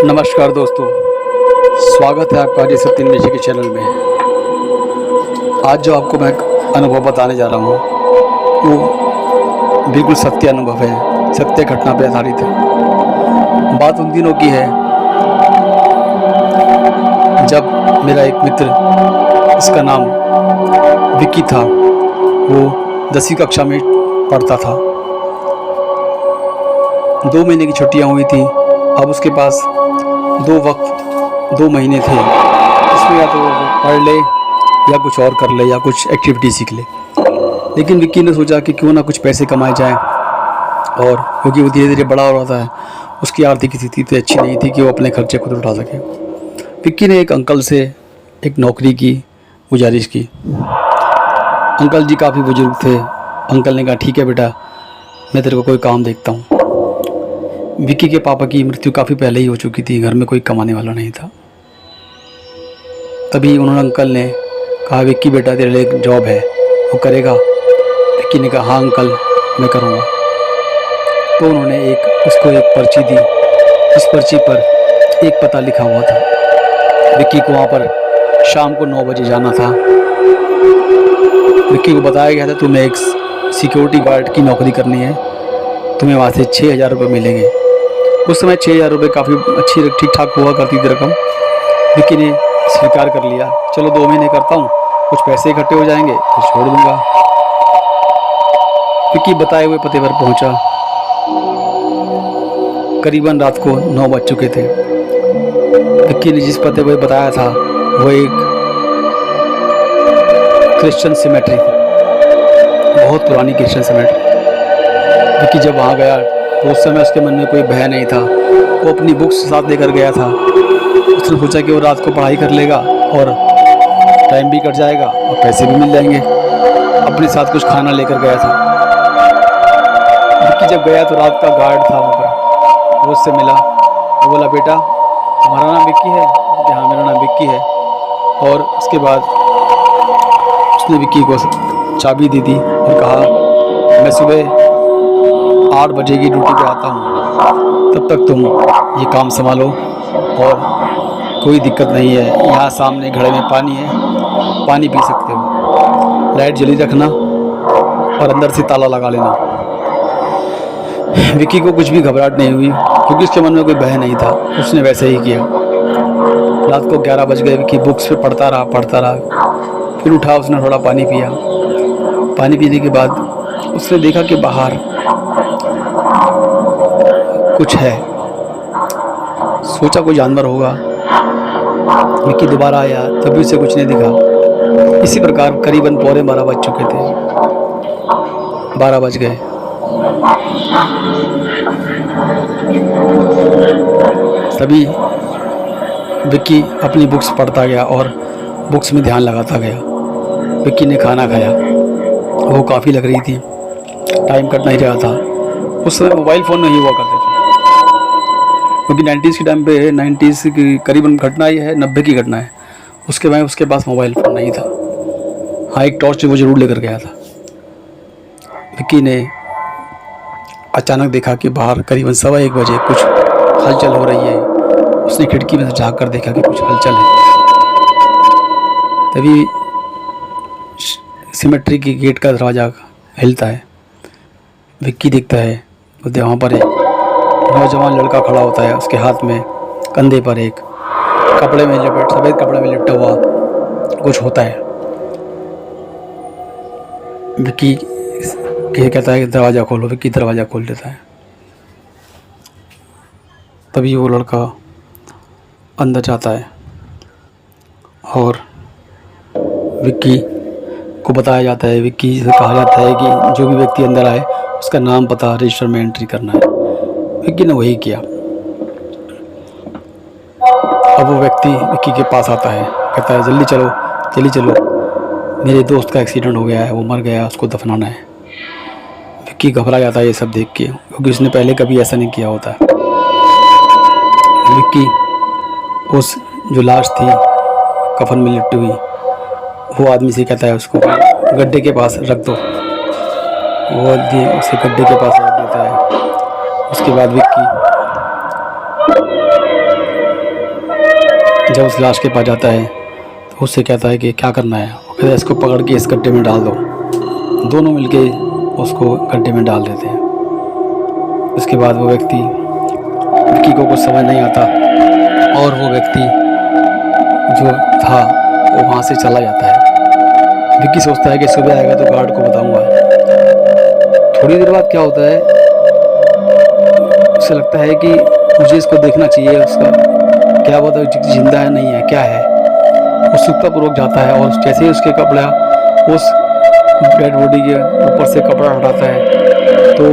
नमस्कार दोस्तों, स्वागत है आपका अजय सत्यन मिश्र के चैनल में। आज जो आपको मैं अनुभव बताने जा रहा हूँ वो बिल्कुल सत्य अनुभव है, सत्य घटना पर आधारित है। बात उन दिनों की है जब मेरा एक मित्र, इसका नाम विक्की था, वो 10वीं कक्षा में पढ़ता था। 2 महीने की छुट्टियाँ हुई थी। अब उसके पास 2 महीने थे, इसमें या तो वो पढ़ ले या कुछ और कर ले या कुछ एक्टिविटी सीख ले। लेकिन विक्की ने सोचा कि क्यों ना कुछ पैसे कमाए जाएं, और क्योंकि वो धीरे धीरे बड़ा हो रहा था, उसकी आर्थिक स्थिति इतनी अच्छी नहीं थी कि वो अपने खर्चे खुद उठा सके। विक्की ने एक अंकल से एक नौकरी की गुजारिश की। अंकल जी काफ़ी बुजुर्ग थे। अंकल ने कहा, ठीक है बेटा, मैं तेरे को कोई काम देखता हूँ। विक्की के पापा की मृत्यु काफ़ी पहले ही हो चुकी थी, घर में कोई कमाने वाला नहीं था। तभी उन्होंने अंकल ने कहा, विक्की बेटा, तेरे लिए एक जॉब है, वो करेगा? विक्की ने कहा, हाँ अंकल, मैं करूँगा। तो उन्होंने उसको एक पर्ची दी। उस पर्ची पर एक पता लिखा हुआ था। विक्की को वहाँ पर शाम को 9 बजे जाना था। विक्की को बताया गया था, तुम्हें एक सिक्योरिटी गार्ड की नौकरी करनी है, तुम्हें वहाँ से 6,000 रुपये मिलेंगे। उस समय 6,000 रुपये काफ़ी अच्छी ठीक ठाक हुआ करती थी रकम। विक्की ने स्वीकार कर लिया, चलो 2 महीने करता हूँ, कुछ पैसे इकट्ठे हो जाएंगे फिर छोड़ दूँगा। विक्की बताए हुए पते पर पहुँचा। करीबन रात को 9 बज चुके थे। विक्की ने जिस पते पर बताया था वो एक क्रिश्चियन सिमेट्री थी, बहुत पुरानी क्रिश्चियन सिमेट्री। विक्की जब वहाँ गया तो उस समय उसके मन में कोई भय नहीं था। वो अपनी बुक्स साथ लेकर गया था। उसने सोचा कि वो रात को पढ़ाई कर लेगा और टाइम भी कट जाएगा और पैसे भी मिल जाएंगे। अपने साथ कुछ खाना लेकर गया था। विक्की जब गया तो रात का गार्ड था वहाँ पर, वो उससे मिला। वो बोला, बेटा तुम्हारा नाम विक्की है? हाँ मेरा नाम विक्की है। और उसके बाद उसने विक्की को चाबी दे दी और कहा, मैं सुबह 8 बजे की ड्यूटी पे आता हूँ, तब तक तुम ये काम संभालो और कोई दिक्कत नहीं है। यहाँ सामने घड़े में पानी है, पानी पी सकते हो। लाइट जली रखना और अंदर से ताला लगा लेना। विक्की को कुछ भी घबराहट नहीं हुई, क्योंकि उसके मन में कोई भय नहीं था। उसने वैसे ही किया। रात को 11 बज गए। विक्की बुक्स पे पढ़ता रहा। फिर उठा, उसने थोड़ा पानी पिया। पानी पीने के बाद उसने देखा कि बाहर कुछ है। सोचा कोई जानवर होगा। विक्की दोबारा आया, तभी उसे कुछ नहीं दिखा। इसी प्रकार करीबन 12:15 बज चुके थे। 12 बज गए। तभी विक्की अपनी बुक्स पढ़ता गया और बुक्स में ध्यान लगाता गया। विक्की ने खाना खाया। वो काफ़ी लग रही थी, टाइम कट नहीं रहा था। उस समय मोबाइल फ़ोन नहीं हुआ करते थे, क्योंकि 90s के टाइम पे, 90s की करीबन घटना ये है, 90 की घटना है। उसके पास मोबाइल फ़ोन नहीं था। हाँ, एक टॉर्च वो ज़रूर लेकर गया था। विक्की ने अचानक देखा कि बाहर करीबन 1:15 बजे कुछ हलचल हो रही है। उसने खिड़की में से झाँक कर देखा कि कुछ हलचल है। तभी सिमेट्री की गेट का दरवाज़ा हिलता है। विक्की देखता है तो वहाँ पर एक नौजवान लड़का खड़ा होता है। उसके हाथ में, कंधे पर एक सफ़ेद कपड़े में लिपटा हुआ कुछ होता है। विक्की कहता है कि दरवाज़ा खोलो। विक्की दरवाज़ा खोल देता है। तभी वो लड़का अंदर जाता है और विक्की को बताया जाता है, विक्की से कहा जाता है कि जो भी व्यक्ति अंदर आए उसका नाम पता रजिस्टर में एंट्री करना है। विक्की ने वही किया। अब वो व्यक्ति विक्की के पास आता है, कहता है, जल्दी चलो, मेरे दोस्त का एक्सीडेंट हो गया है, वो मर गया, उसको दफनाना है। विक्की घबरा जाता है ये सब देख के, क्योंकि उसने पहले कभी ऐसा नहीं किया होता। विक्की उस जो लाश थी कफन में लिपटी हुई, वो आदमी से कहता है उसको गड्ढे के पास रख दो। वो उसे गड्ढे के पास रख देता है। उसके बाद विक्की जब उस लाश के पास जाता है तो उससे कहता है कि क्या करना है। वो कहता है इसको पकड़ के इस गड्ढे में डाल दो। दोनों मिलके उसको गड्ढे में डाल देते हैं। उसके बाद वो व्यक्ति, विक्की को कुछ समझ नहीं आता और वो व्यक्ति जो था वो वहाँ से चला जाता है। विक्की सोचता है कि सुबह आएगा तो गार्ड को बताऊंगा। थोड़ी देर बाद क्या होता है, उसे लगता है कि मुझे इसको देखना चाहिए, उसका क्या पता जिंदा है नहीं है क्या है। वो उत्सुकतापूर्वक जाता है और जैसे ही उसके कपड़ा उस डेड बॉडी के ऊपर से कपड़ा हटाता है तो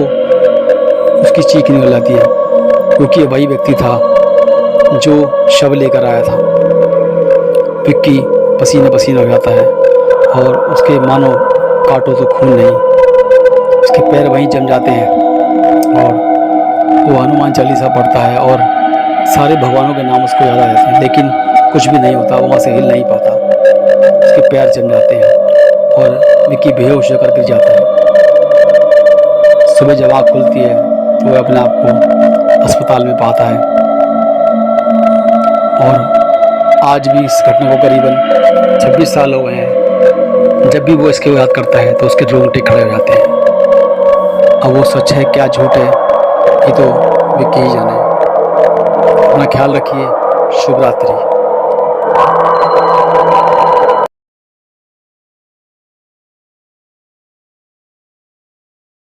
उसकी चीख निकल जाती है, क्योंकि ये वही व्यक्ति था जो शव लेकर आया था। विक्की पसीने पसीना हो जाता है और उसके मानो काटो तो खून नहीं, उसके पैर वहीं जम जाते हैं और वो हनुमान चालीसा पढ़ता है और सारे भगवानों के नाम उसको याद आ जाते हैं, लेकिन कुछ भी नहीं होता, वो वहाँ से हिल नहीं पाता। उसके पैर जम जाते हैं और विक्की बेहोश होकर गिर जाता है। सुबह जब आँख खुलती है तो वह अपने आप को अस्पताल में पाता है और आज भी इस घटना को करीबन 26 साल हो गए हैं। जब भी वो इसके याद करता है तो उसके रोंगटे खड़े हो जाते हैं। अब वो सच है क्या झूठ है ये तो विक्की ही जाने। अपना ख्याल रखिए। शुभ रात्रि।